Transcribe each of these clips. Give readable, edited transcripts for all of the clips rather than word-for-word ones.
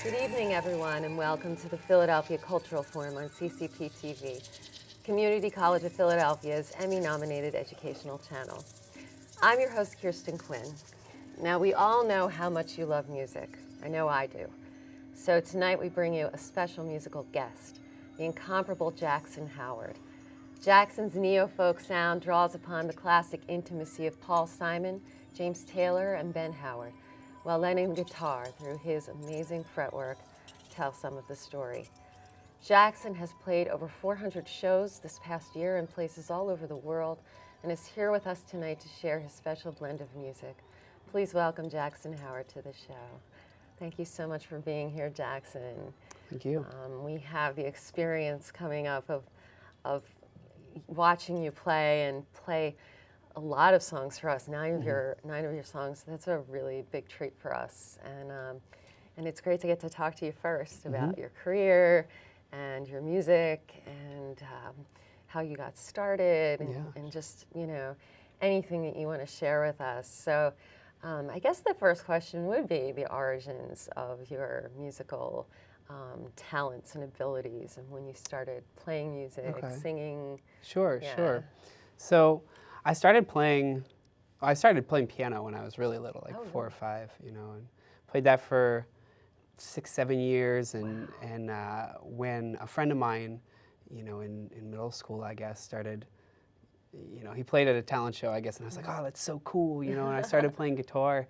Good evening, everyone, and welcome to the Philadelphia Cultural Forum on CCP TV, Community College of Philadelphia's Emmy-nominated educational channel. I'm your host, Kirsten Quinn. Now, we all know how much you love music. I know I do. So tonight we bring you a special musical guest, the incomparable Jackson Howard. Jackson's neo-folk sound draws upon the classic intimacy of Paul Simon, James Taylor, and Ben Howard, while letting guitar, through his amazing fretwork, tell some of the story. Jackson has played over 400 shows this past year in places all over the world and is here with us tonight to share his special blend of music. Please welcome Jackson Howard to the show. Thank you so much for being here, Jackson. Thank you. We have the experience coming up of watching you play and play a lot of songs for us. Nine of your songs. That's a really big treat for us, and it's great to get to talk to you first about your career and your music and how you got started and just anything that you want to share with us. So I guess the first question would be the origins of your musical talents and abilities, and when you started playing music, singing. Sure. So I started playing piano when I was really little, like 4 or 5, and played that for 6, 7 years. And when a friend of mine, in middle school, I guess, started, he played at a talent show, I guess, and I was like, oh, that's so cool, and I started playing guitar.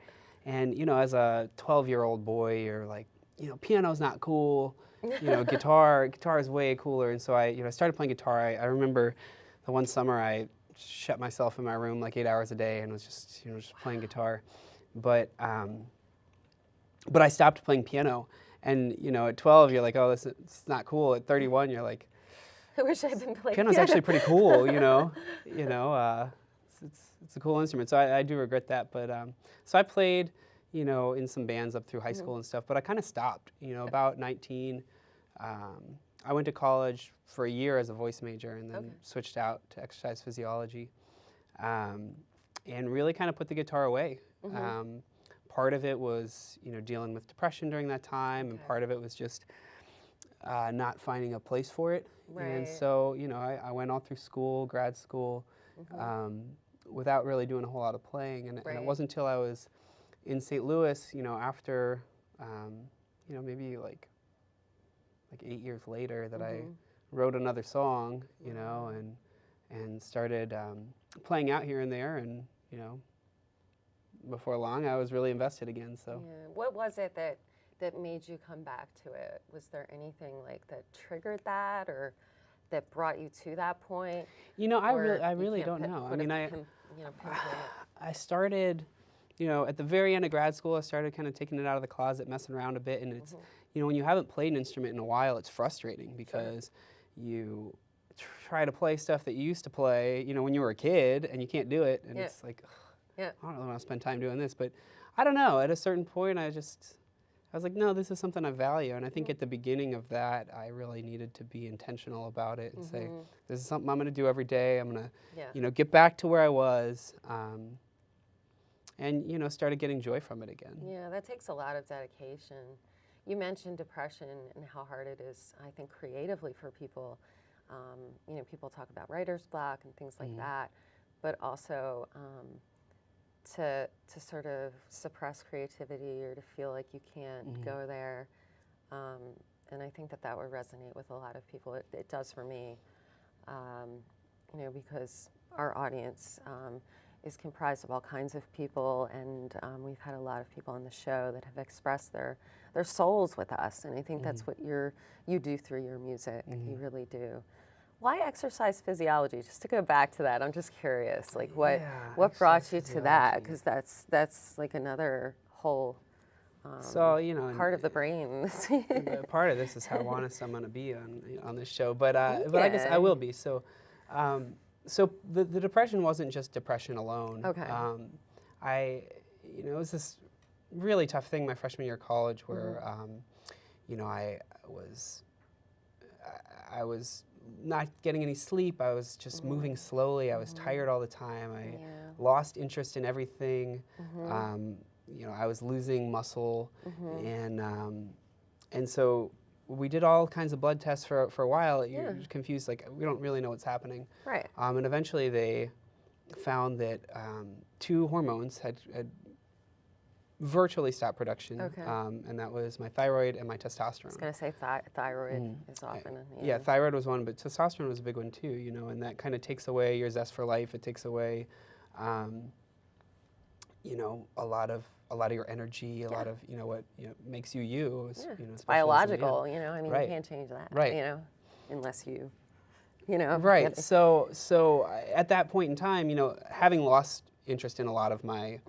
And, as a 12-year-old boy, you're like, piano's not cool, guitar is way cooler. And so I started playing guitar. I remember the one summer I shut myself in my room like 8 hours a day and was just playing guitar. But I stopped playing piano. And, at 12, you're like, oh, it's not cool. At 31, you're like, I wish I'd been playing piano's actually pretty cool, it's a cool instrument. So I do regret that. But so I played, in some bands up through high school and stuff, but I kind of stopped, about 19. I went to college for a year as a voice major and then switched out to exercise physiology, and really kind of put the guitar away. Part of it was, dealing with depression during that time, and part of it was just not finding a place for it. And so, I went all through school, grad school, without really doing a whole lot of playing. And it wasn't until I was in St. Louis, after, maybe like 8 years later that I wrote another song, and started playing out here and there. And, before long, I was really invested again. So, what was it that made you come back to it? Was there anything like that triggered that, or that brought you to that point? I really don't know. I mean, I started, at the very end of grad school, I started kind of taking it out of the closet, messing around a bit, and it's, when you haven't played an instrument in a while, it's frustrating because you try to play stuff that you used to play, when you were a kid, and you can't do it, and it's like, I don't really want to spend time doing this. But I don't know, at a certain point, I was like, no, this is something I value. And I think at the beginning of that, I really needed to be intentional about it and say, this is something I'm going to do every day. I'm going to, get back to where I was, and, started getting joy from it again. Yeah, that takes a lot of dedication. You mentioned depression and how hard it is, I think, creatively for people. People talk about writer's block and things like that, but also to sort of suppress creativity or to feel like you can't go there. And I think that would resonate with a lot of people. It does for me, because our audience is comprised of all kinds of people, and we've had a lot of people on the show that have expressed their souls with us, and I think that's what you do through your music. You really do. Why exercise physiology? Just to go back to that, I'm just curious, like what brought you to that? Because that's like another whole part of the brain. Part of this is how honest I'm going to be on this show, but I guess I will be. So, the depression wasn't just depression alone. It was this really tough thing my freshman year of college where, I was not getting any sleep. I was just moving slowly. I was tired all the time. I lost interest in everything. I was losing muscle, and and so we did all kinds of blood tests for a while. You're Yeah. confused, like we don't really know what's happening. Right. And eventually they found that 2 hormones had virtually stopped production, Okay. and that was my thyroid and my testosterone. I was going to say thyroid is often. Yeah, thyroid was one, but testosterone was a big one too, you know, and that kind of takes away your zest for life. It takes away, you know, a lot of your energy, a lot of, you know, what makes you you. Yeah. You know, It's especially as a man. biological, you know. I mean, Right. you can't change that, Right. you know, unless you know. Right. get- So at that point in time, you know, having lost interest in a lot of my,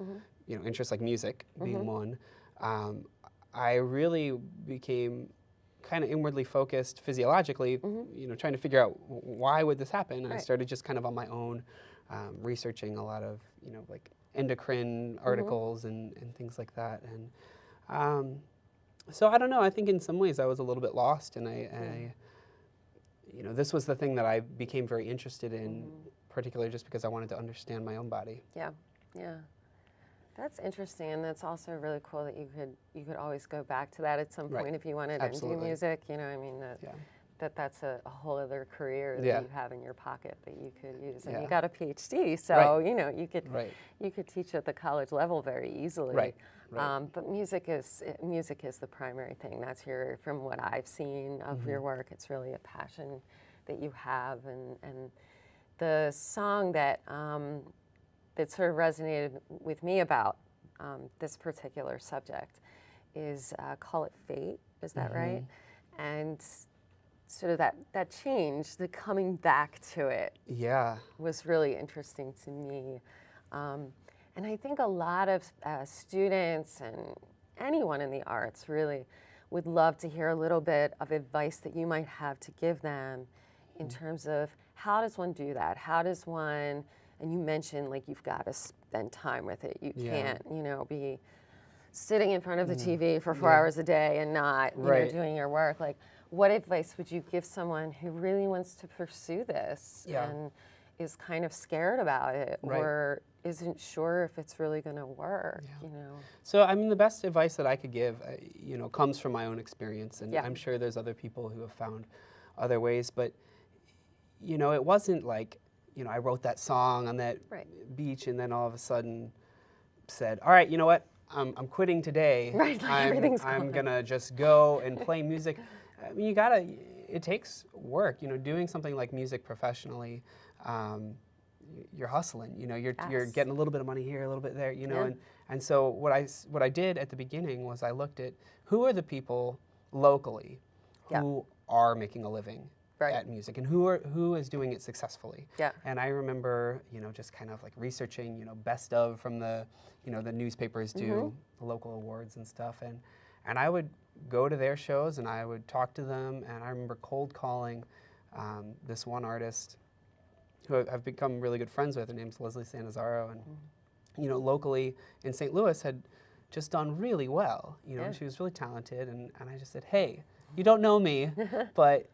you know, interests like music being one, I really became kind of inwardly focused physiologically, you know, trying to figure out why would this happen. And I Right. started just kind of on my own, researching a lot of, you know, like endocrine articles and things like that. And so I don't know. I think in some ways I was a little bit lost, and I you know, this was the thing that I became very interested in, particularly just because I wanted to understand my own body. Yeah, yeah. That's interesting, and that's also really cool that you could always go back to that at some Right. point if you wanted Absolutely. to do music. You know, I mean Yeah. that's a whole other career that Yeah. you have in your pocket that you could use, and Yeah. you got a PhD, so Right. you know you could Right. teach at the college level very easily. Right. Right. But music is the primary thing. That's from what I've seen of your work. It's really a passion that you have, and the song that that sort of resonated with me about this particular subject is "Call It Fate." Is that right? And sort of that change, the coming back to it, Yeah. was really interesting to me. And I think a lot of students and anyone in the arts really would love to hear a little bit of advice that you might have to give them in terms of how does one do that? How does one, and you mentioned like you've got to spend time with it. You can't, you know, be sitting in front of the TV for 4 hours a day and not you know, Right. doing your work. Like, what advice would you give someone who really wants to pursue this Yeah. and is kind of scared about it Right. or isn't sure if it's really going to work, you know? So, I mean, the best advice that I could give, you know, comes from my own experience, and Yeah. I'm sure there's other people who have found other ways, but, you know, it wasn't like, you know, I wrote that song on that Right. beach and then all of a sudden said, all right, you know what, I'm quitting today. Right, like everything's I'm gone. gonna just go and play music. I mean, it takes work, you know, doing something like music professionally. You're hustling, you know, you're Yes. getting a little bit of money here, a little bit there, you know, Yeah. and so what I did at the beginning was I looked at who are the people locally Yeah. who are making a living Right. at music, and who is doing it successfully. Yeah. And I remember, you know, just kind of like researching, you know, best of from the, you know, the newspapers do the local awards and stuff, and I would go to their shows and I would talk to them, and I remember cold calling this one artist who I've become really good friends with. Her name's Leslie Sanazaro, and you know, locally in St. Louis had just done really well. You know, Yeah. she was really talented, and I just said, hey, you don't know me, but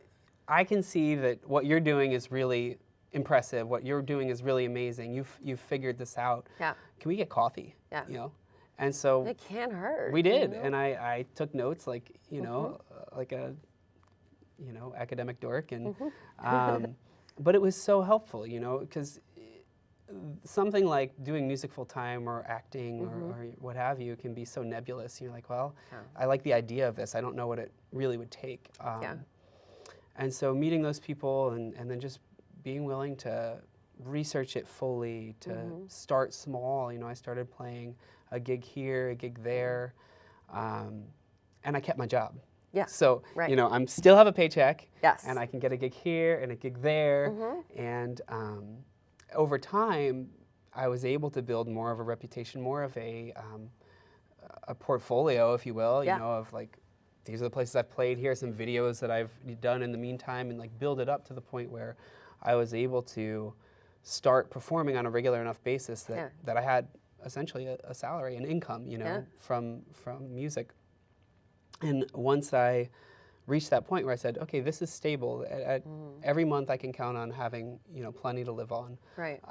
I can see that what you're doing is really impressive. What you're doing is really amazing. You've figured this out. Yeah. Can we get coffee? Yeah. You know, and so It can't hurt. we did, you know? and I took notes like you know, like a you know academic dork, and but it was so helpful, you know, because something like doing music full time or acting or what have you can be so nebulous. You're like, well, Yeah. I like the idea of this. I don't know what it really would take. Yeah. And so meeting those people and then just being willing to research it fully, to start small. You know, I started playing a gig here, a gig there, and I kept my job. Yeah, So, right. you know, I'm still have a paycheck. Yes. And I can get a gig here and a gig there. And over time, I was able to build more of a reputation, more of a portfolio, if you will, Yeah. you know, of like, these are the places I've played, here are some videos that I've done in the meantime, and like build it up to the point where I was able to start performing on a regular enough basis that, Yeah. that I had essentially a salary, an income, you know, Yeah. from music. And once I reached that point where I said, okay, this is stable. Every month I can count on having, you know, plenty to live on. Right.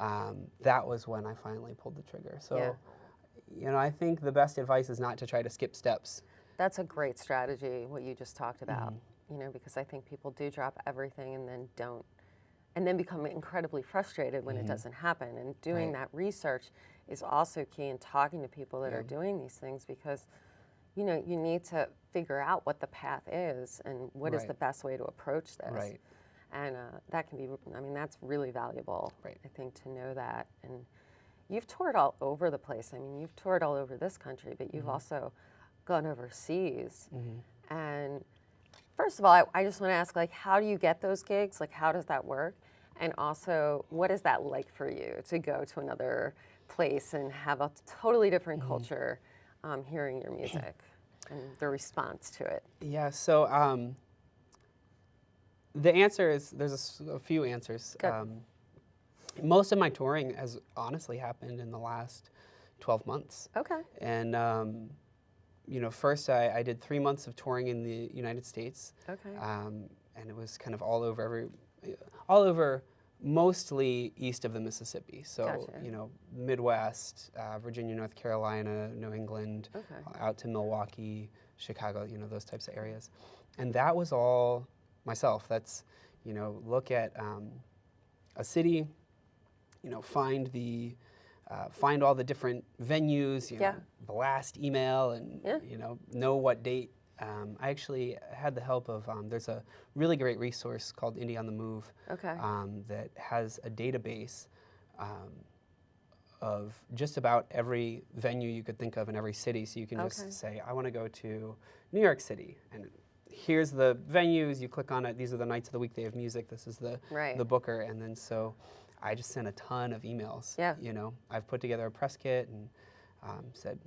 That was when I finally pulled the trigger. So, Yeah. you know, I think the best advice is not to try to skip steps. That's a great strategy, what you just talked about, you know, because I think people do drop everything and then don't, and then become incredibly frustrated when it doesn't happen. And doing that research is also key in talking to people that are doing these things, because, you know, you need to figure out what the path is and what is the best way to approach this. Right. And that can be, I mean, that's really valuable, Right. I think, to know that. And you've toured all over the place. I mean, you've toured all over this country, but you've also gone overseas. And first of all, I just want to ask, like, how do you get those gigs? Like, how does that work? And also, what is that like for you to go to another place and have a totally different culture hearing your music and the response to it? Yeah, so the answer is, there's a few answers. Most of my touring has honestly happened in the last 12 months. Okay. And, you know, first I did 3 months of touring in the United States. Okay. And it was kind of all over mostly east of the Mississippi. So, Gotcha. you know, Midwest, Virginia, North Carolina, New England, out to Milwaukee, Chicago, you know, those types of areas. And that was all myself. That's, you know, look at a city, you know, find all the different venues, you know, blast email and, you know what date. I actually had the help of, there's a really great resource called Indie on the Move that has a database of just about every venue you could think of in every city. So you can just say, I want to go to New York City, and here's the venues, you click on it, these are the nights of the week they have music, this is the booker, and then so I just sent a ton of emails. You know, I've put together a press kit and said,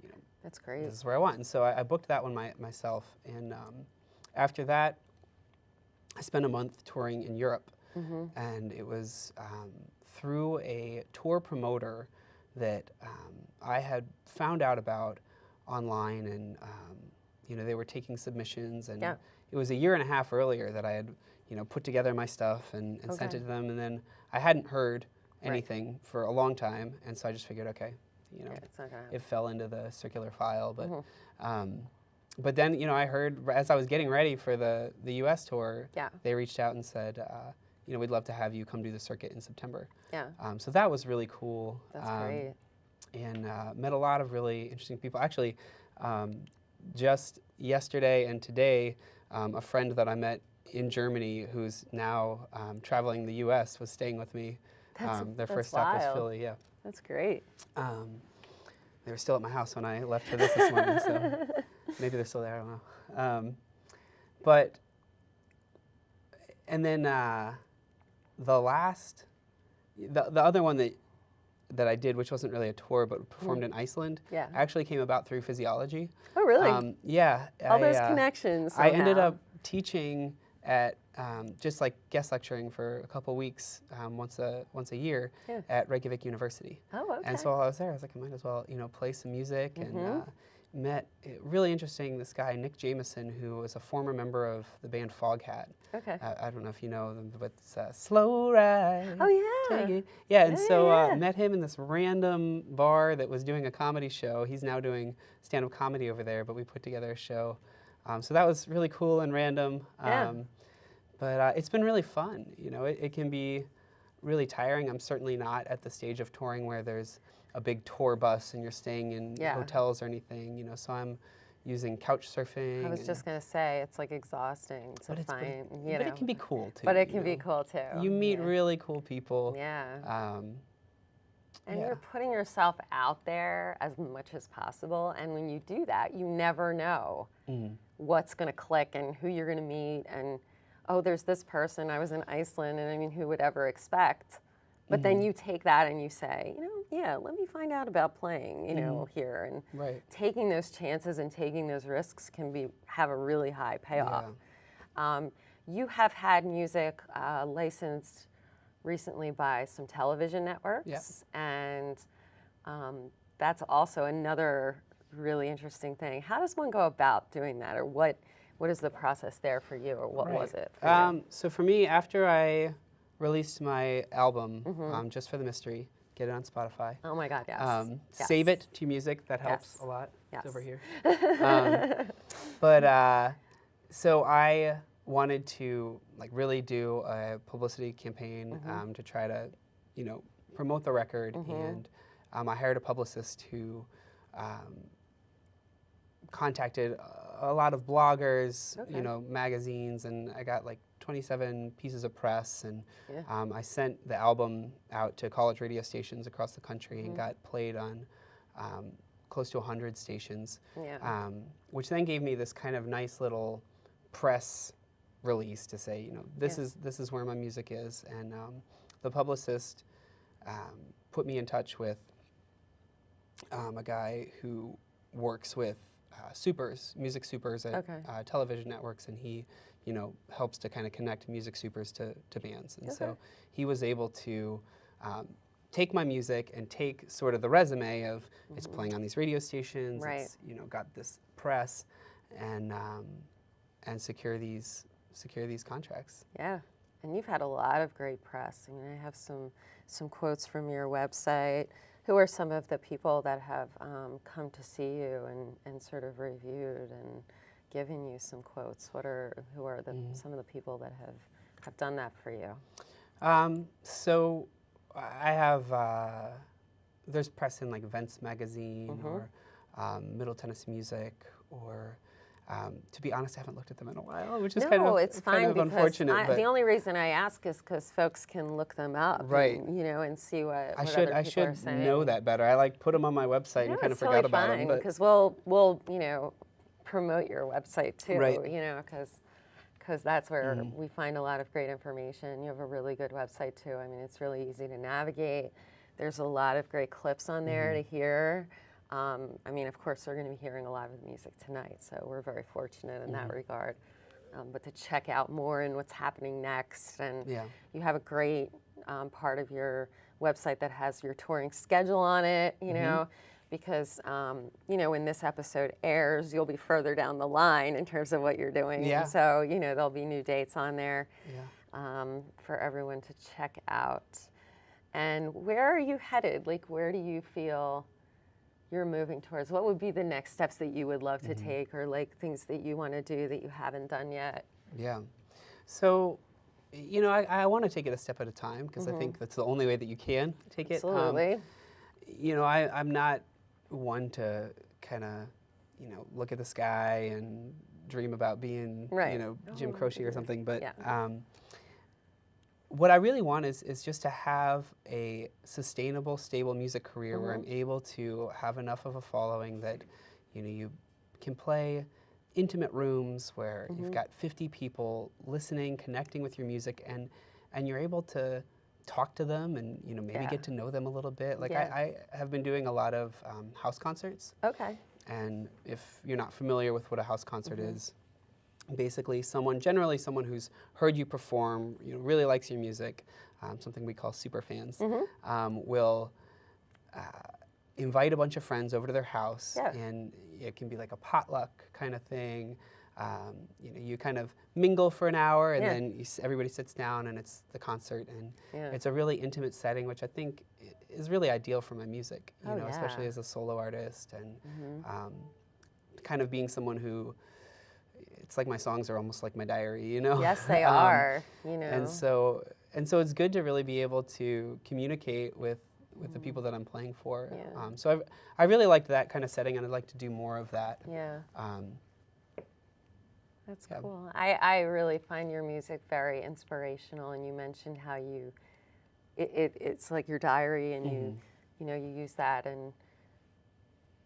you know, that's great. This is where I want. And so I booked that one myself. And after that, I spent a month touring in Europe. And it was through a tour promoter that I had found out about online, and you know, they were taking submissions, and it was a year and a half earlier that I had, you know, put together my stuff and sent it to them, and then I hadn't heard anything for a long time, and so I just figured, okay, you know, it's not gonna happen. It fell into the circular file, but then, you know, I heard as I was getting ready for the U.S. tour, they reached out and said, you know, we'd love to have you come do the circuit in September. So that was really cool. That's great. And met a lot of really interesting people. Actually, just yesterday and today, a friend that I met in Germany who's now traveling the U.S. was staying with me. Their first stop was Philly, That's great. They were still at my house when I left for this morning, so maybe they're still there, I don't know. And then the other one that I did, which wasn't really a tour, but performed in Iceland, actually came about through physiology. Oh, really? Yeah. All those connections somehow. I ended up teaching at, just like guest lecturing for a couple weeks once a year at Reykjavik University. Oh, okay. And so while I was there, I was like, I might as well, you know, play some music, and met, really interesting, this guy, Nick Jameson, who was a former member of the band Foghat. Okay. I don't know if you know them, but it's Slow Ride. Oh, yeah. Take it. Yeah, and so met him in this random bar that was doing a comedy show. He's now doing stand-up comedy over there, but we put together a show. So that was really cool and random. But it's been really fun. You know, it can be really tiring. I'm certainly not at the stage of touring where there's a big tour bus and you're staying in hotels or anything. You know, so I'm using couch surfing. I was just gonna say, it's like exhausting to find, you know. But it can be cool too. But it can be cool too. You meet really cool people. And you're putting yourself out there as much as possible. And when you do that, you never know what's going to click and who you're going to meet. And, oh, there's this person. I was in Iceland, and I mean, who would ever expect? But then you take that and you say, you know, let me find out about playing, you know, here. And taking those chances and taking those risks can have a really high payoff. You have had music licensed recently by some television networks, and that's also another really interesting thing. How does one go about doing that, or what is the process there for you, or what was it for you? So for me, after I released my album, Just for the Mystery, get it on Spotify. Oh my God, yes. Save it to music, that helps a lot. Yes. It's over here. But so I wanted to like really do a publicity campaign to try to, you know, promote the record, and I hired a publicist who contacted a lot of bloggers, you know, magazines, and I got like 27 pieces of press, and I sent the album out to college radio stations across the country and got played on close to 100 stations, which then gave me this kind of nice little press release to say, you know, this is where my music is, and the publicist put me in touch with a guy who works with music supers at television networks, and he, you know, helps to kind of connect music supers to bands. And so he was able to take my music and take sort of the resume of it's playing on these radio stations, it's, you know, got this press, and secure these contracts. Yeah, and you've had a lot of great press. I mean, I have some quotes from your website. Who are some of the people that have come to see you and sort of reviewed and given you some quotes? Who are some of the people that have done that for you? So I have there's press in like Vents magazine or Middle Tennessee Music, or to be honest, I haven't looked at them in a while, which is it's fine, kind of unfortunate. The only reason I ask is because folks can look them up, and, you know, and see what I other people are saying. know that better. I like put them on my website and kind of forgot about them. Because we'll you know, promote your website too, you know, because that's where we find a lot of great information. You have a really good website too. I mean, it's really easy to navigate. There's a lot of great clips on there to hear. I mean, of course, we're going to be hearing a lot of the music tonight, so we're very fortunate in that regard. But to check out more and what's happening next, and you have a great part of your website that has your touring schedule on it, you know, because, you know, when this episode airs, you'll be further down the line in terms of what you're doing. And so, you know, there'll be new dates on there for everyone to check out. And where are you headed? Like, where do you feel you're moving towards? What would be the next steps that you would love to take, or like things that you want to do that you haven't done yet? Yeah. So, you know, I want to take it a step at a time, because I think that's the only way that you can take it. Absolutely. You know, I'm not one to kind of, you know, look at the sky and dream about being, you know, Jim Croce or something, but what I really want is just to have a sustainable, stable music career where I'm able to have enough of a following that, you know, you can play intimate rooms where you've got 50 people listening, connecting with your music, and you're able to talk to them and, you know, maybe get to know them a little bit. Like I have been doing a lot of house concerts. Okay. And if you're not familiar with what a house concert is, basically generally someone who's heard you perform, you know, really likes your music, something we call super fans, will invite a bunch of friends over to their house, and it can be like a potluck kind of thing. You know, you kind of mingle for an hour, and then everybody sits down, and it's the concert, and it's a really intimate setting, which I think is really ideal for my music, you know, especially as a solo artist, and kind of being someone who, it's like my songs are almost like my diary, you know? Yes, they are, you know. And so it's good to really be able to communicate with the people that I'm playing for. So I really liked that kind of setting, and I'd like to do more of that. That's cool. I really find your music very inspirational, and you mentioned how it's like your diary, and you know, you use that, and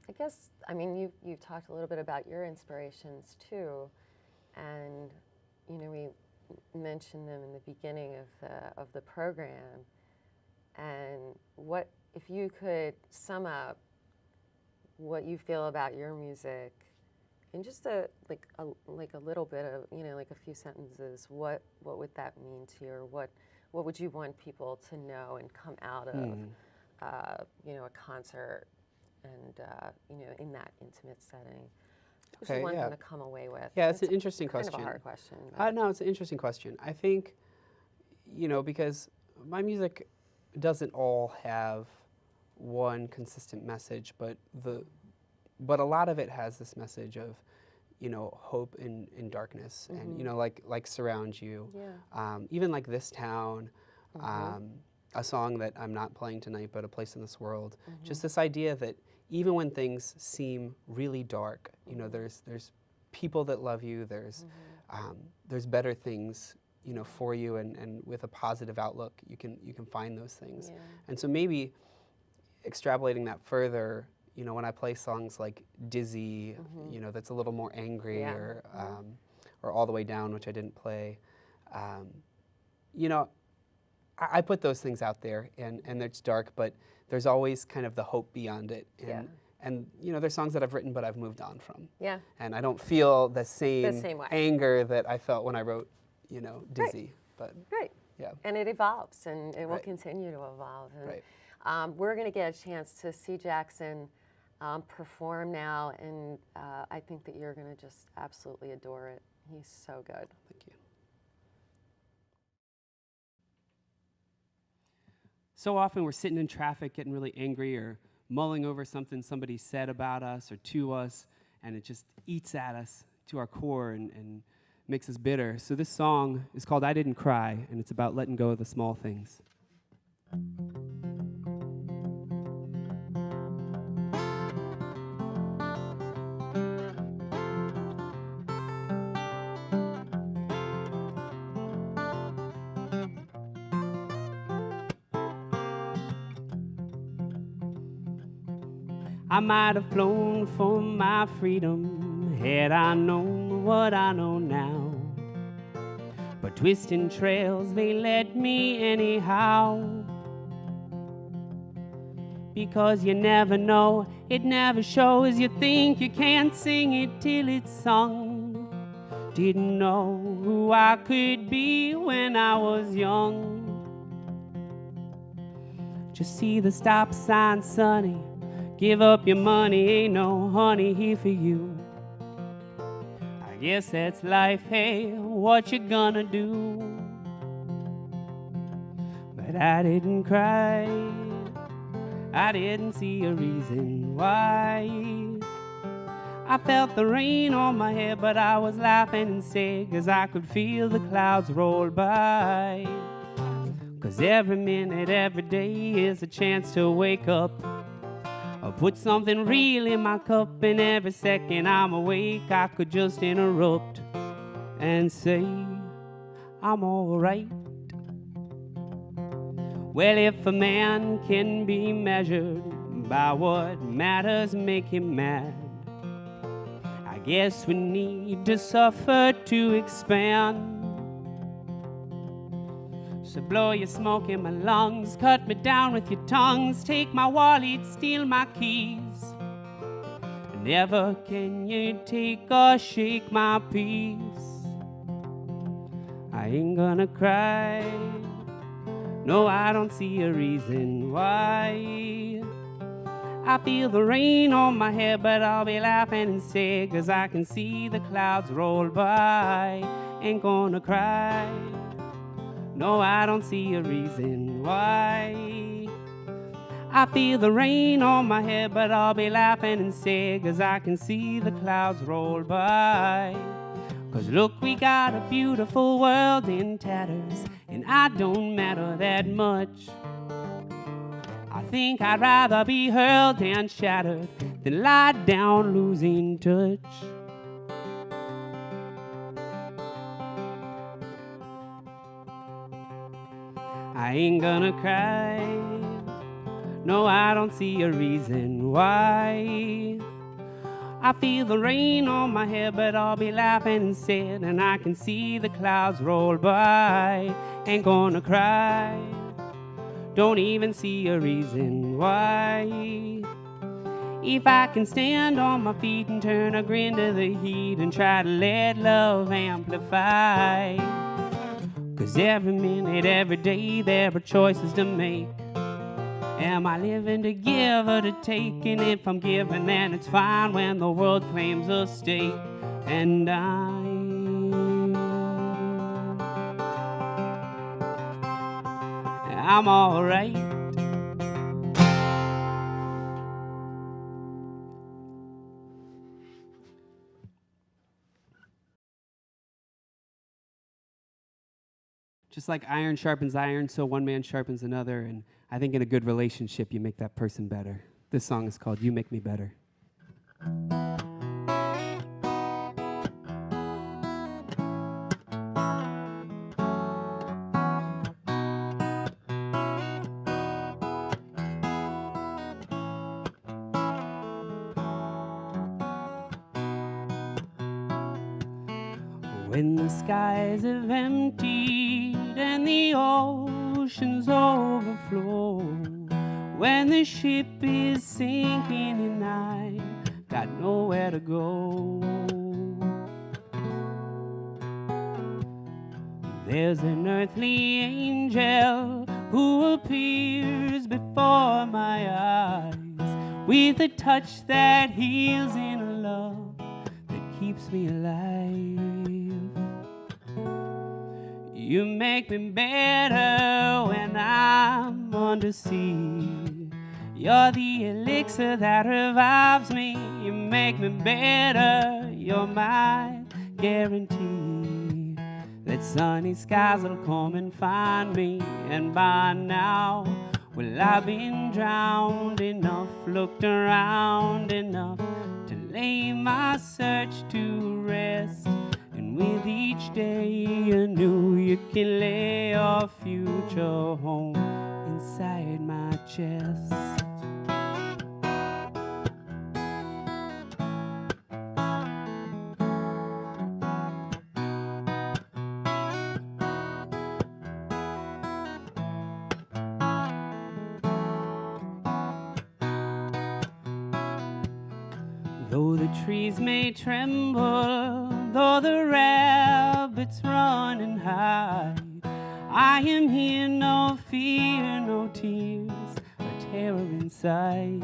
I guess, I mean, you've talked a little bit about your inspirations too, and you know, we mentioned them in the beginning of the program. And what if you could sum up what you feel about your music in just a little bit of, you know, like a few sentences? What would that mean to you, or what would you want people to know and come out of you know, a concert? And, you know, in that intimate setting, what do you want them to come away with? Yeah, it's an interesting question. Kind of a hard question. No, it's an interesting question. I think, you know, because my music doesn't all have one consistent message, but but a lot of it has this message of, you know, hope in darkness, and, you know, like Surround You, even like This Town, a song that I'm not playing tonight, but A Place in This World. Just this idea that even when things seem really dark, you know, there's people that love you, there's better things, you know, for you, and with a positive outlook, you can find those things. And so maybe extrapolating that further, you know, when I play songs like Dizzy, you know, that's a little more angry, or All the Way Down, which I didn't play, you know, I put those things out there, and it's dark, but there's always kind of the hope beyond it. And you know, there's songs that I've written but I've moved on from. And I don't feel the same anger that I felt when I wrote, you know, Dizzy. But and it evolves, and it will continue to evolve. And, we're going to get a chance to see Jackson perform now, and I think that you're going to just absolutely adore it. He's so good. Thank you. So often we're sitting in traffic getting really angry or mulling over something somebody said about us or to us, and it just eats at us to our core and makes us bitter. So this song is called I Didn't Cry, and it's about letting go of the small things. I might have flown for my freedom had I known what I know now. But twisting trails, they led me anyhow. Because you never know, it never shows. You think you can't sing it till it's sung. Didn't know who I could be when I was young. Just see the stop sign, sonny. Give up your money, ain't no honey here for you. I guess that's life, hey, what you gonna do? But I didn't cry, I didn't see a reason why. I felt the rain on my head, but I was laughing instead, 'cause I could feel the clouds roll by. 'Cause every minute, every day is a chance to wake up. Or put something real in my cup, and every second I'm awake, I could just interrupt and say, I'm alright. Well, if a man can be measured by what matters make him mad, I guess we need to suffer to expand. So blow your smoke in my lungs, cut me down with your tongues, take my wallet, steal my keys. Never can you take or shake my peace. I ain't gonna cry, no, I don't see a reason why. I feel the rain on my head, but I'll be laughing instead, 'cause I can see the clouds roll by. Ain't gonna cry, no, I don't see a reason why. I feel the rain on my head, but I'll be laughing instead, 'cause I can see the clouds roll by. 'Cause look, we got a beautiful world in tatters, and I don't matter that much. I think I'd rather be hurled and shattered than lie down losing touch. I ain't gonna cry, no, I don't see a reason why. I feel the rain on my head, but I'll be laughing instead, and I can see the clouds roll by. Ain't gonna cry, don't even see a reason why. If I can stand on my feet and turn a grin to the heat and try to let love amplify. 'Cause every minute, every day, there are choices to make. Am I living to give or to take? And if I'm giving, then it's fine when the world claims a stake. And I'm alright. Just like iron sharpens iron, so one man sharpens another, and I think in a good relationship, you make that person better. This song is called You Make Me Better. When the skies have emptied and the oceans overflow, when the ship is sinking and I got nowhere to go, there's an earthly angel who appears before my eyes with a touch that heals in a love that keeps me alive. You make me better when I'm under sea. You're the elixir that revives me. You make me better. You're my guarantee that sunny skies will come and find me. And by now, well, I've been drowned enough, looked around enough to lay my search to rest. And with each day anew, you can lay your future home inside my chest. Though the trees may tremble, though the rabbits run and hide, I am here, no fear, no tears, or terror inside.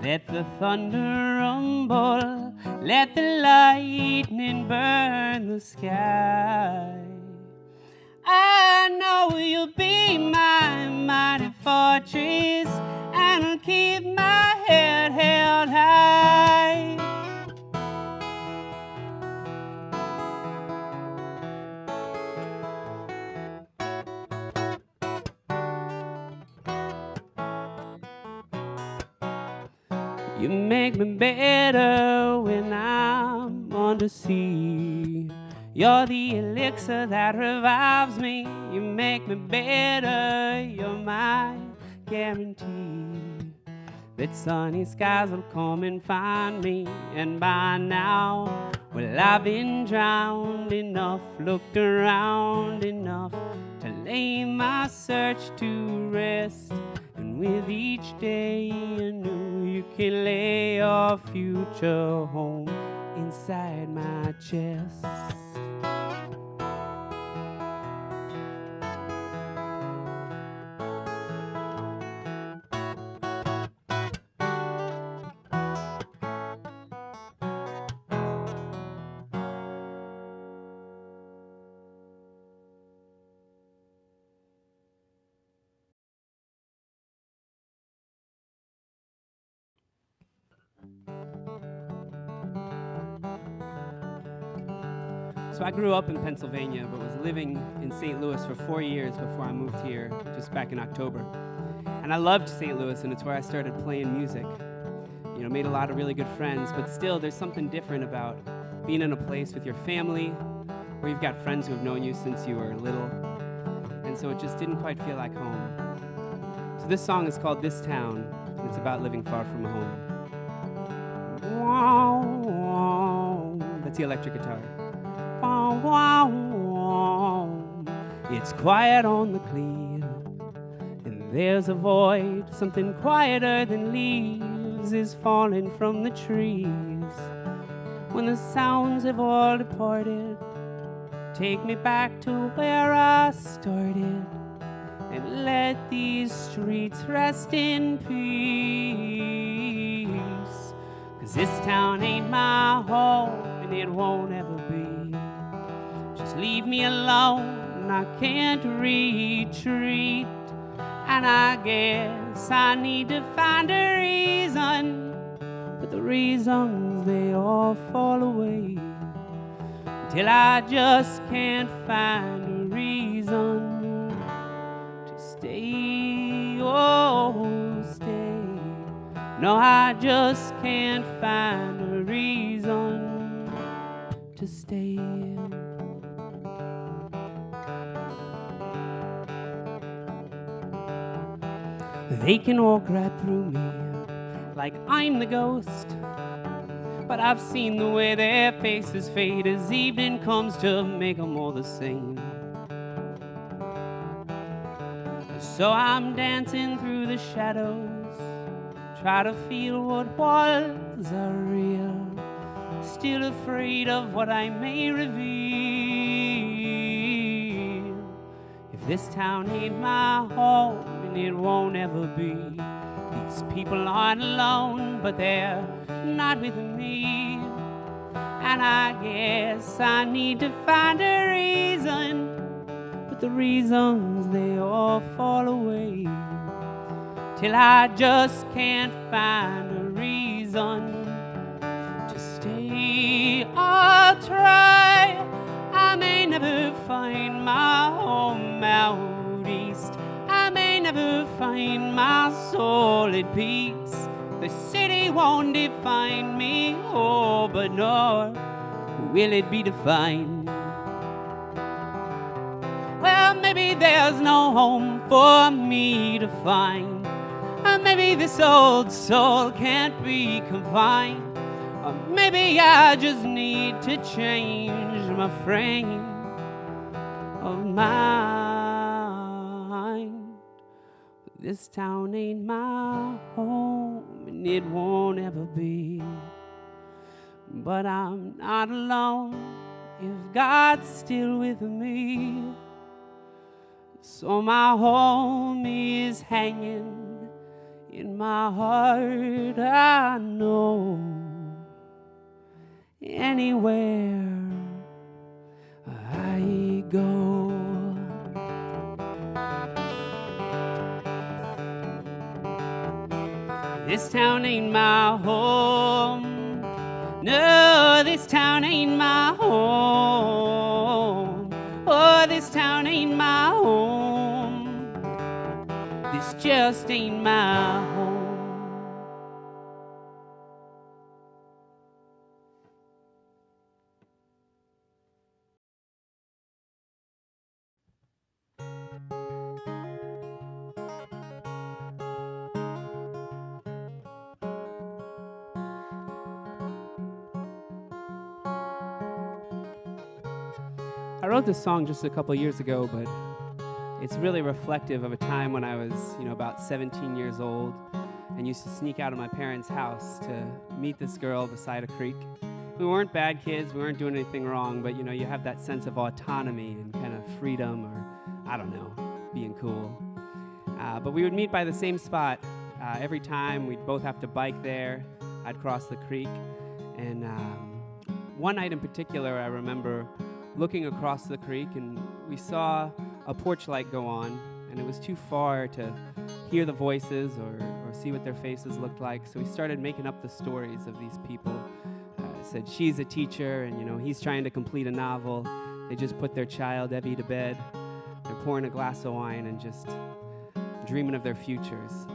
Let the thunder rumble, let the lightning burn the sky. I know you'll be my mighty fortress, and I'll keep my head held high. You make me better when I'm under sea. You're the elixir that revives me. You make me better. You're my guarantee that sunny skies will come and find me. And by now, well, I've been drowned enough, looked around enough to lay my search to rest. And with each day anew, you can lay your future home inside my chest. So I grew up in Pennsylvania, but was living in St. Louis for 4 years before I moved here, just back in October. And I loved St. Louis, and it's where I started playing music. You know, made a lot of really good friends, but still there's something different about being in a place with your family, where you've got friends who have known you since you were little. And so it just didn't quite feel like home. So this song is called This Town, and it's about living far from home. That's the electric guitar. It's quiet on the clear, and there's a void. Something quieter than leaves is falling from the trees. When the sounds have all departed, take me back to where I started, and let these streets rest in peace. 'Cause this town ain't my home, and it won't ever be. Just leave me alone, I can't retreat. And I guess I need to find a reason, but the reasons, they all fall away till I just can't find a reason to stay, oh, stay. No, I just can't find a reason to stay. They can walk right through me like I'm the ghost, but I've seen the way their faces fade as evening comes to make them all the same. So I'm dancing through the shadows, try to feel what was real, still afraid of what I may reveal. If this town ain't my home, and it won't ever be, these people aren't alone, but they're not with me. And I guess I need to find a reason, but the reasons they all fall away, till I just can't find a reason to stay. I'll try, I may never find my home out east, I may never find my soul at peace. The city won't define me, oh, but nor will it be defined. Well, maybe there's no home for me to find. Or maybe this old soul can't be confined. Or maybe I just need to change my frame of mind. But this town ain't my home, and it won't ever be. But I'm not alone if God's still with me. So my home is hanging in my heart, I know. Anywhere I go. This town ain't my home. No, this town ain't my home. Oh, this town ain't my home. This just ain't my home. I wrote this song just a couple years ago, but it's really reflective of a time when I was, about 17 years old and used to sneak out of my parents' house to meet this girl beside a creek. We weren't bad kids, we weren't doing anything wrong, but you have that sense of autonomy and kind of freedom, or I don't know, being cool. But we would meet by the same spot every time. We'd both have to bike there. I'd cross the creek. And one night in particular, I remember looking across the creek, and we saw a porch light go on, and it was too far to hear the voices or see what their faces looked like. So we started making up the stories of these people. Said she's a teacher, and he's trying to complete a novel. They just put their child Evie to bed. They're pouring a glass of wine and just dreaming of their futures.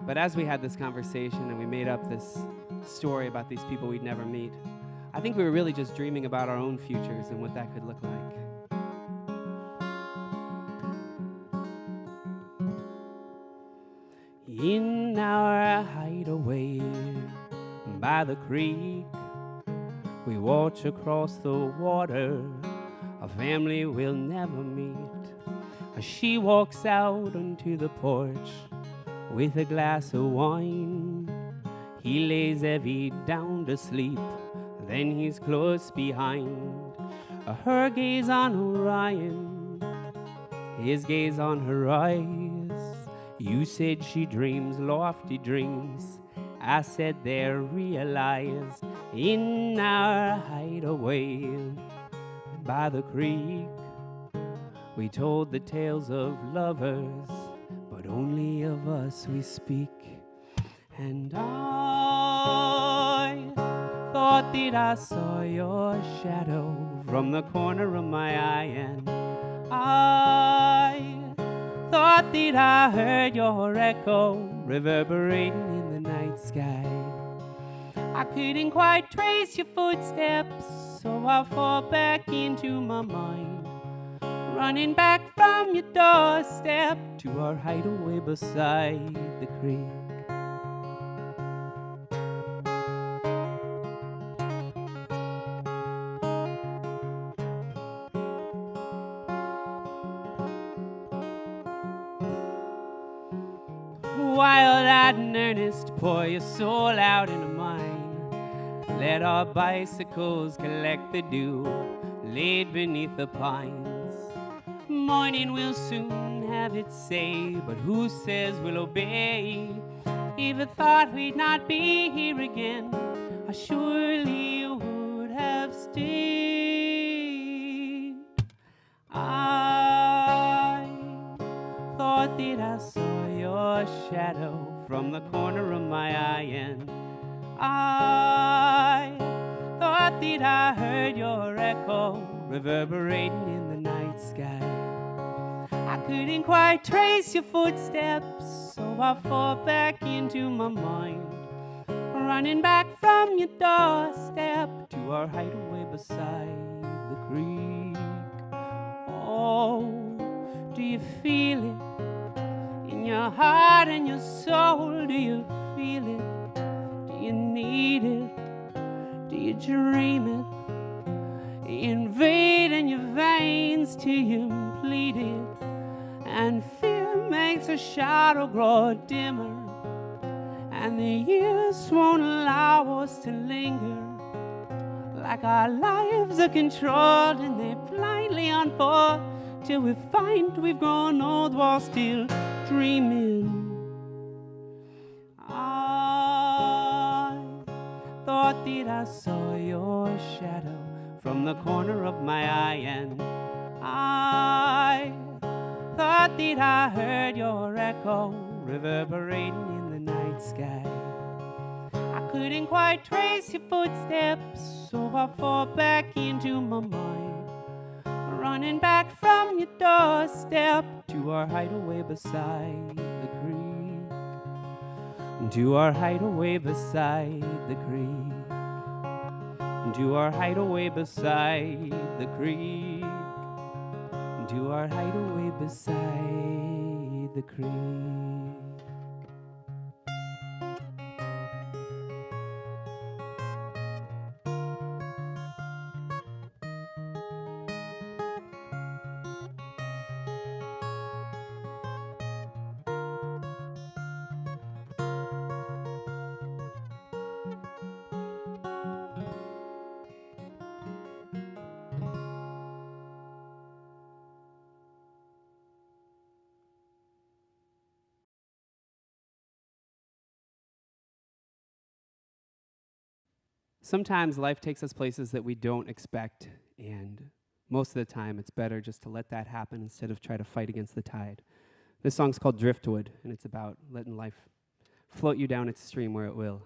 But as we had this conversation and we made up this story about these people we'd never meet, I think we were really just dreaming about our own futures and what that could look like. In our hideaway by the creek, we watch across the water, a family we'll never meet. As she walks out onto the porch with a glass of wine, he lays Evie down to sleep, then he's close behind. Her gaze on Orion, his gaze on her eyes. You said she dreams lofty dreams, I said they're realized. In our hideaway by the creek, we told the tales of lovers, but only of us we speak. And I thought thought that I saw your shadow from the corner of my eye, and I thought that I heard your echo reverberating in the night sky. I couldn't quite trace your footsteps, so I fall back into my mind, running back from your doorstep to our hideaway beside the creek. Wild-eyed and earnest, pour your soul out into mine. Let our bicycles collect the dew laid beneath the pines. Morning will soon have its say, but who says we'll obey? If I thought we'd not be here again, I surely would have stayed. I thought that I saw your shadow from the corner of my eye, and I thought that I heard your echo reverberating in the night sky. I couldn't quite trace your footsteps, so I fall back into my mind, running back from your doorstep to our hideaway beside the creek. Oh, do you feel it in your heart and your soul? Do you feel it? Do you need it? Do you dream it? Invade in your veins till you bleed it, and fear makes a shadow grow dimmer, and the years won't allow us to linger. Like our lives are controlled and they blindly unfold till we find we've grown old while still dreaming. I thought that I saw your shadow from the corner of my eye, and I thought that I heard your echo reverberating in the night sky. I couldn't quite trace your footsteps, so I fall back into my mind, running back from your doorstep to our hideaway beside the creek. To our hideaway beside the creek. To our hideaway beside the creek. To our hideaway beside the creek. Sometimes life takes us places that we don't expect, and most of the time it's better just to let that happen instead of try to fight against the tide. This song's called Driftwood, and it's about letting life float you down its stream where it will.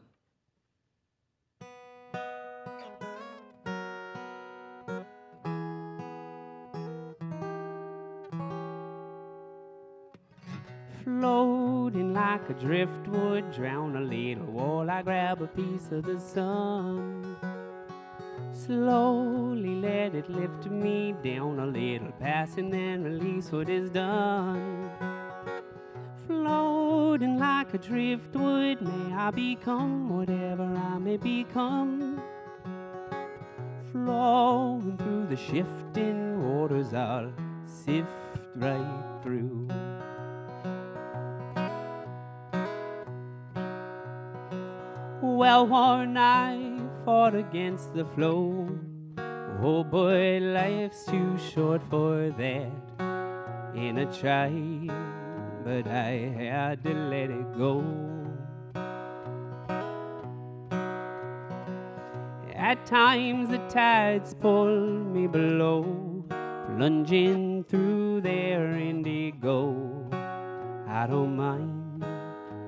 Floating like a driftwood, drown a little while I grab a piece of the sun. Slowly let it lift me down a little, pass and then release what is done. Floating like a driftwood, may I become whatever I may become. Flowing through the shifting waters, I'll sift right through. Well-worn, I fought against the flow. Oh boy, life's too short for that. And I tried, but I had to let it go. At times the tides pull me below, plunging through their indigo. I don't mind,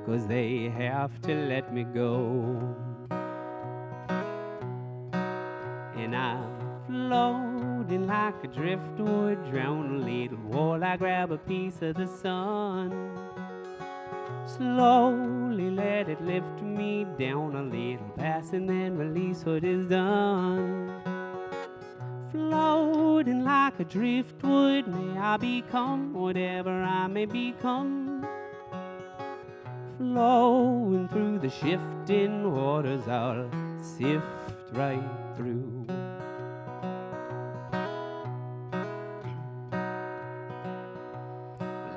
'cause they have to let me go. and I'm floating like a driftwood, drown a little while I grab a piece of the sun. Slowly let it lift me down a little, pass and then release what is done. Floating like a driftwood, may I become whatever I may become. Flowing through the shifting waters, I'll sift right through.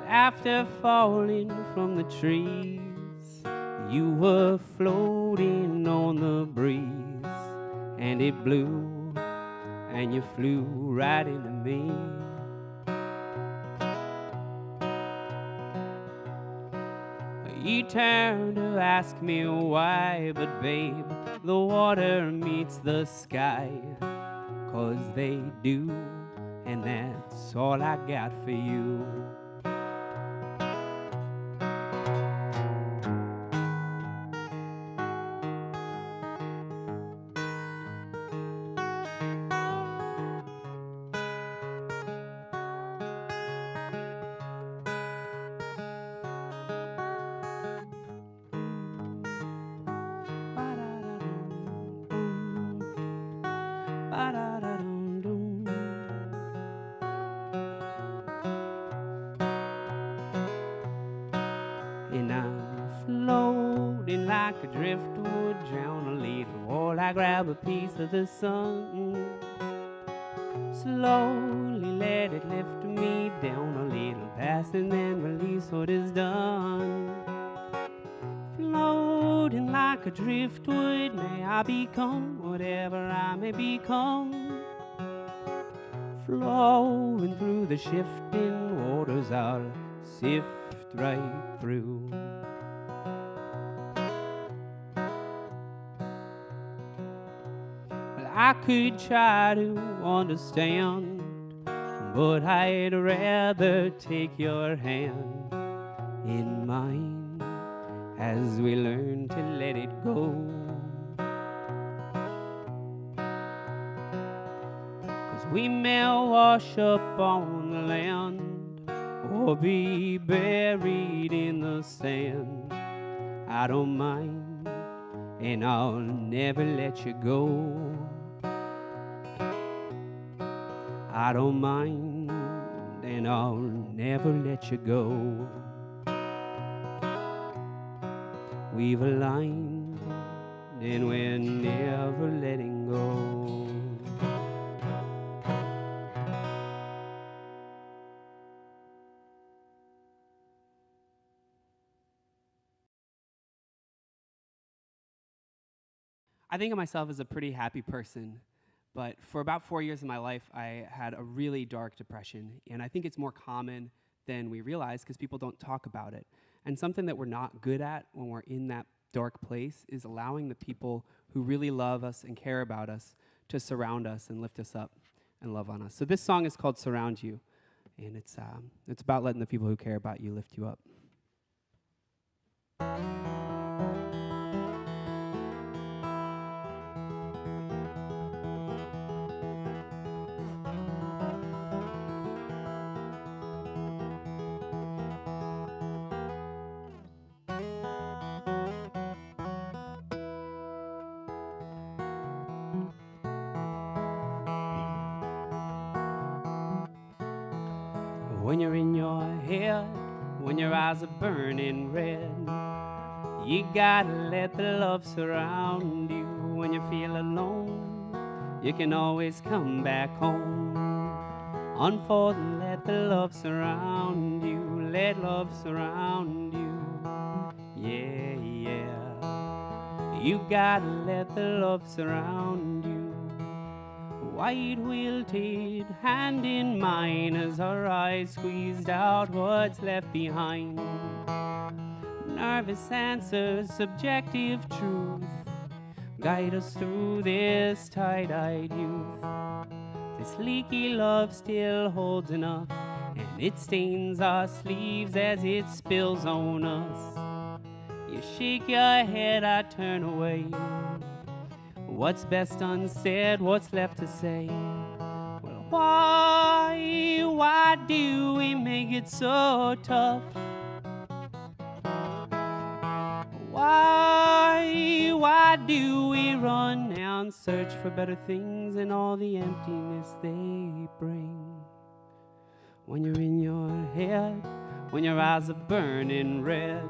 After falling from the trees, you were floating on the breeze, and it blew, and you flew right into me. You turned to ask me why, but babe, the water meets the sky, 'cause they do, and that's all I got for you. And I'm floating like a driftwood, drown a little while I grab a piece of the sun. Slowly let it lift me down a little, pass and then release what is done. Floating like a driftwood, may I become whatever I may become. Flowing through the shifting waters, I'll sift right through. Well, I could try to understand, but I'd rather take your hand in mine as we learn to let it go. 'Cause we may wash up on the land or be buried in the sand. I don't mind, and I'll never let you go. I don't mind, and I'll never let you go. We've aligned, and we're never letting go. I think of myself as a pretty happy person, but for about 4 years of my life, I had a really dark depression, and I think it's more common than we realize because people don't talk about it. And something that we're not good at when we're in that dark place is allowing the people who really love us and care about us to surround us and lift us up and love on us. So this song is called Surround You, and it's about letting the people who care about you lift you up. When you're in your head, when your eyes are burning red, you gotta let the love surround you. When you feel alone, you can always come back home. Unfold and let the love surround you. Let love surround you. Yeah, yeah. You gotta let the love surround you. White wilted hand in mine as our eyes squeezed out what's left behind. Nervous answers, subjective truth, guide us through this tight-eyed youth. This leaky love still holds enough, and it stains our sleeves as it spills on us. You shake your head, I turn away. What's best unsaid, what's left to say? Well, why do we make it so tough? Why do we run and search for better things and all the emptiness they bring? When you're in your head, when your eyes are burning red,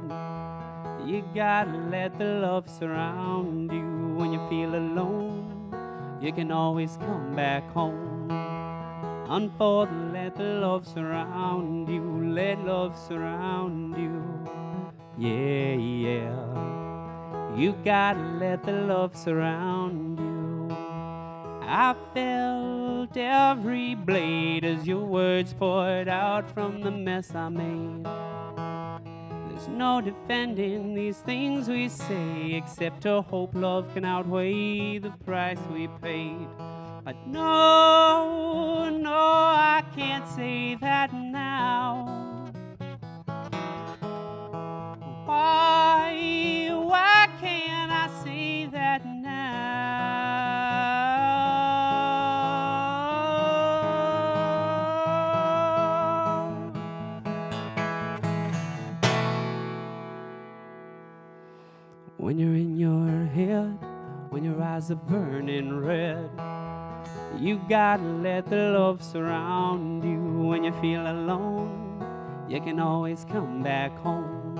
you gotta let the love surround you. When you feel alone, you can always come back home. Unfold and let the love surround you. Let love surround you. Yeah, yeah. You gotta let the love surround you. I felt every blade as your words poured out from the mess I made. There's no defending these things we say, except to hope love can outweigh the price we paid. But no, I can't say that now. Why can't I say that now? When you're in your head, when your eyes are burning red, you gotta let the love surround you. When you feel alone, you can always come back home.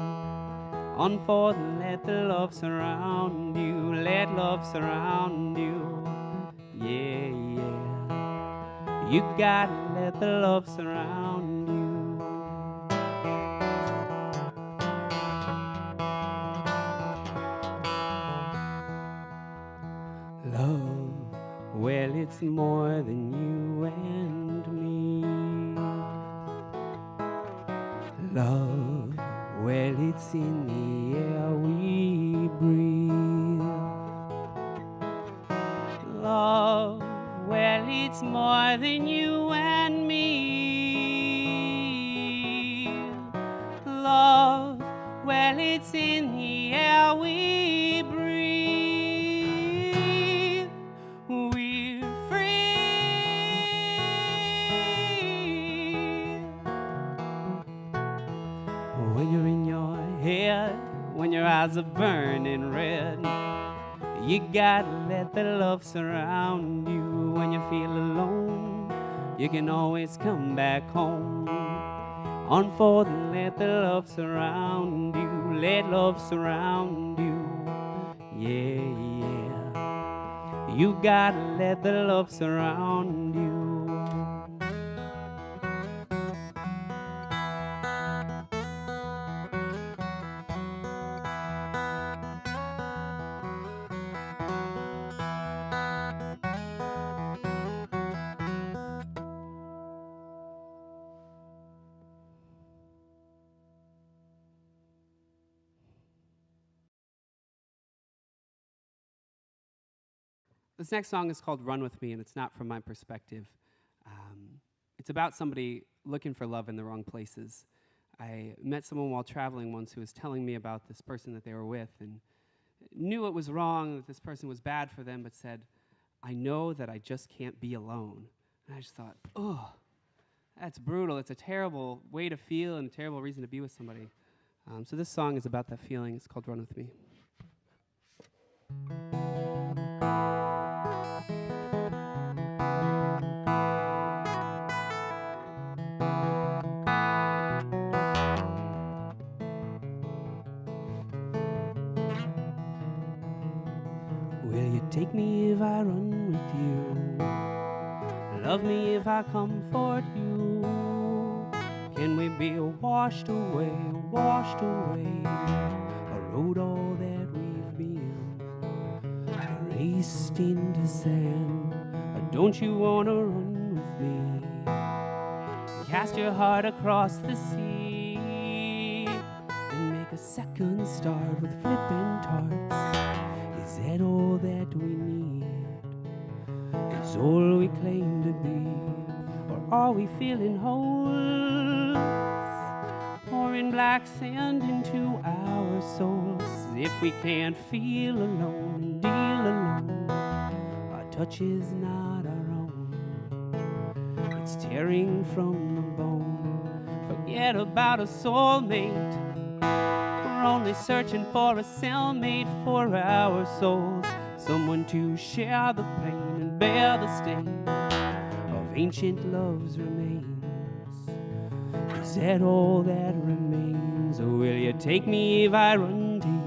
Unfold and let the love surround you. Let love surround you. Yeah, yeah. You gotta let the love surround you. Love, well, it's more than you and me. Love, well, it's in the air we breathe. Love, well, it's more than you and me. Love, well, it's in the air we breathe. We're free. When you're in your head, when your eyes are burning red, you gotta let the love surround you. When you feel alone, you can always come back home. Unfold and let the love surround you. Let love surround you. Yeah, yeah. You gotta let the love surround you. This next song is called Run With Me, and it's not from my perspective. It's about somebody looking for love in the wrong places. I met someone while traveling once who was telling me about this person that they were with and knew it was wrong, that this person was bad for them, but said, I know that I just can't be alone. And I just thought, oh, that's brutal. It's a terrible way to feel and a terrible reason to be with somebody. So this song is about that feeling. It's called Run With Me. Will you take me if I run with you? Love me if I comfort you? Can we be washed away, erode all that we've been, erased into sand? Or don't you wanna run with me? Cast your heart across the sea and make a second start with flippant tarts. Is that all that we need? Is all we claim to be? Or are we feeling holes? Pouring black sand into our souls. If we can't feel alone and deal alone, touch is not our own. It's tearing from the bone. Forget about a soulmate. We're only searching for a cellmate for our souls. Someone to share the pain and bear the stain of ancient love's remains. Is that all that remains? Or will you take me if I run to you?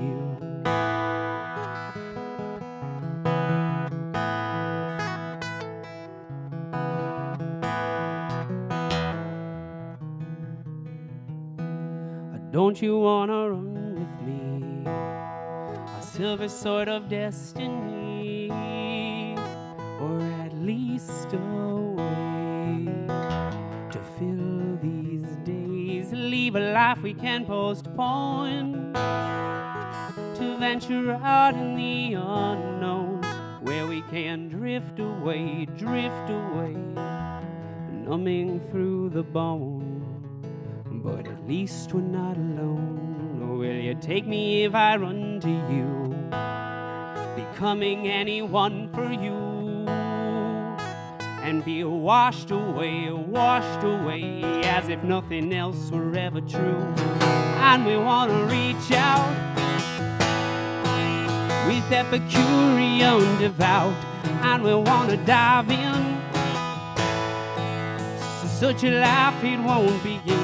Don't you wanna run with me? A silver sword of destiny, or at least a way to fill these days. Leave a life we can postpone, to venture out in the unknown, where we can drift away, numbing through the bone. But at least we're not alone. Or will you take me if I run to you, becoming anyone for you, and be washed away, as if nothing else were ever true. And we want to reach out with Epicurean devout, and we want to dive in, so such a life it won't begin.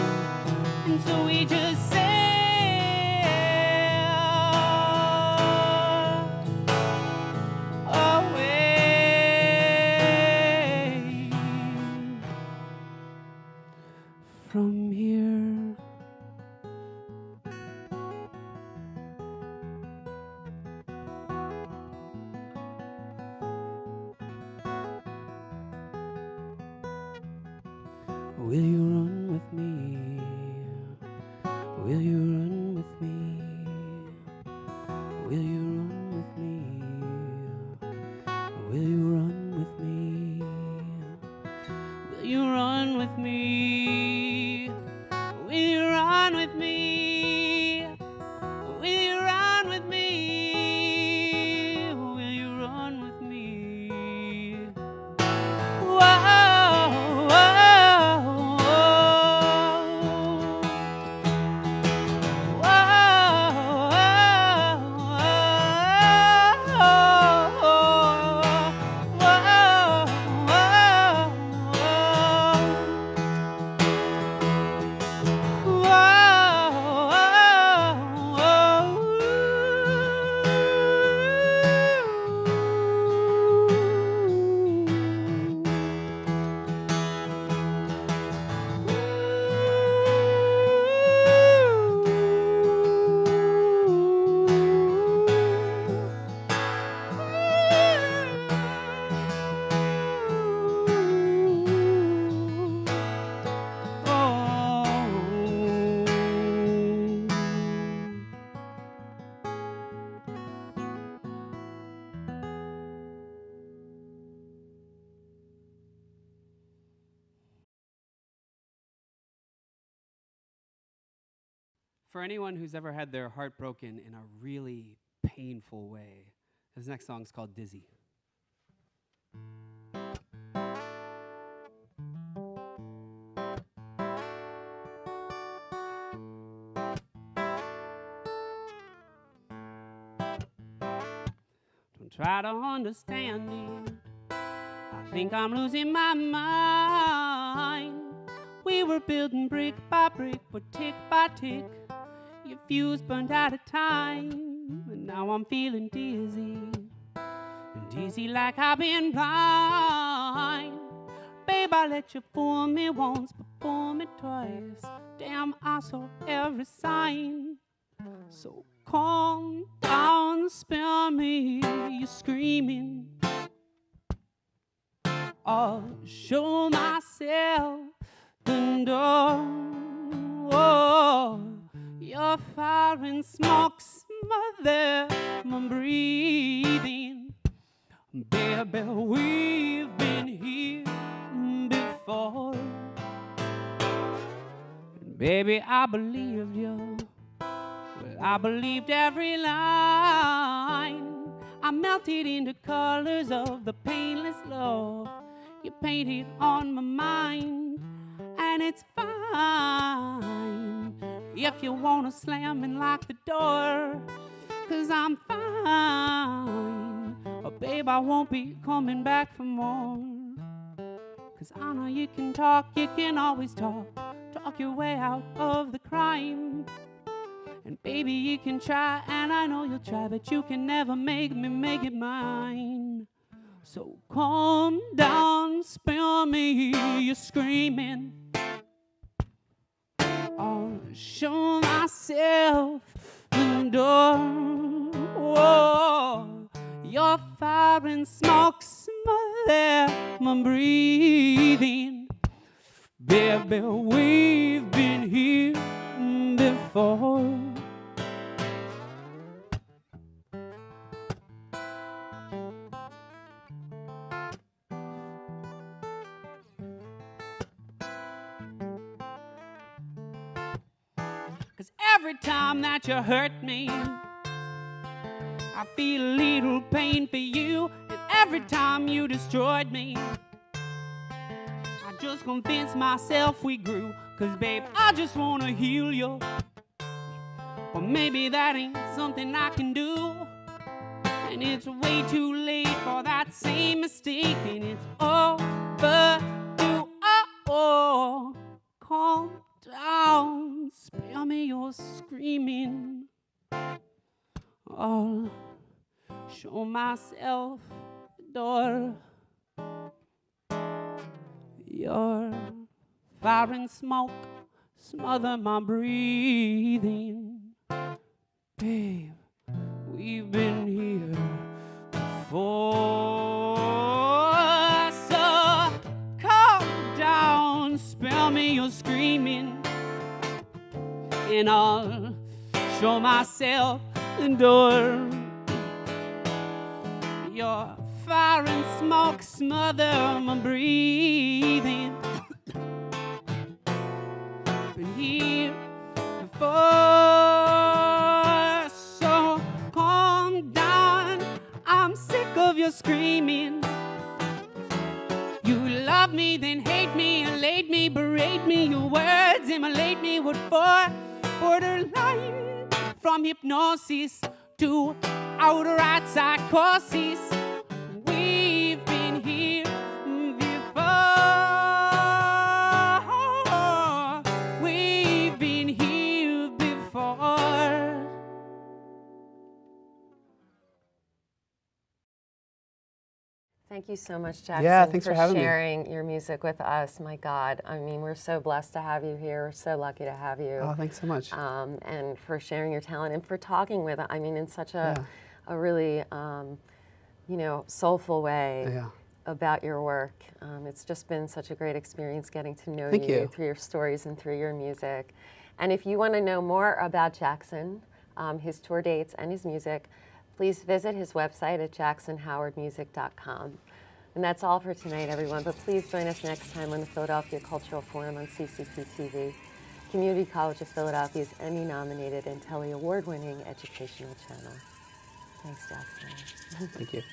And so we just sail away from here. Will you run with me? Will you run with me? Will you run with me? Will you run with me? Will you run with me? Will you run with me? Will you run with me? Will you run with me? Whoa. For anyone who's ever had their heart broken in a really painful way, this next song's called Dizzy. Don't try to understand it. I think I'm losing my mind. We were building brick by brick, but tick by tick, your fuse burned out of time, and now I'm feeling dizzy, and dizzy like I've been blind. Babe, I let you fool me once, but fool me twice. Damn, I saw every sign. So calm down, spare me, you're screaming. I'll show myself the door. Oh, your fire and smoke smother my breathing. Baby, we've been here before. And baby, I believed you. Well, I believed every line. I melted into colors of the painless love you painted on my mind. And it's fine if you wanna slam and lock the door, 'cause I'm fine. Oh, babe, I won't be coming back for more. 'Cause I know you can talk, you can always talk your way out of the crime. And baby, you can try, and I know you'll try, but you can never make me make it mine. So calm down, spare me your screaming. I'll show myself the door. Whoa, your fire and smoke smother my breathing. Baby, we've been here before. Cause every time that you hurt me, I feel a little pain for you. And every time you destroyed me, I just convinced myself we grew. Cause babe, I just wanna heal you. Or maybe that ain't something I can do. And it's way too late for that same mistake. And it's overdue. Oh, calm down, spare me your screaming. I'll show myself the door. Your fire and smoke smother my breathing. Babe, we've been here before. So calm down, spare me your screaming. And I'll show myself the door. Your fire and smoke smother my breathing. Been here before. So calm down, I'm sick of your screaming. You love me, then hate me, and laid me, berate me. Your words immolate me. What for? Borderline, from hypnosis to outright psychosis. We've been here before. We've been here before. Thank you so much, Jackson, Yeah, thanks for having me. sharing your music with us. My God, I mean, we're so blessed to have you here. We're so lucky to have you. Oh, thanks so much. And for sharing your talent and for talking with, I mean, in such a really, you know, soulful way about your work. It's just been such a great experience getting to know you through your stories and through your music. And if you want to know more about Jackson, his tour dates and his music, please visit his website at jacksonhowardmusic.com. And that's all for tonight, everyone. But please join us next time on the Philadelphia Cultural Forum on CCP TV, Community College of Philadelphia's Emmy-nominated and Telly Award-winning educational channel. Thanks, Jackson. Thank you.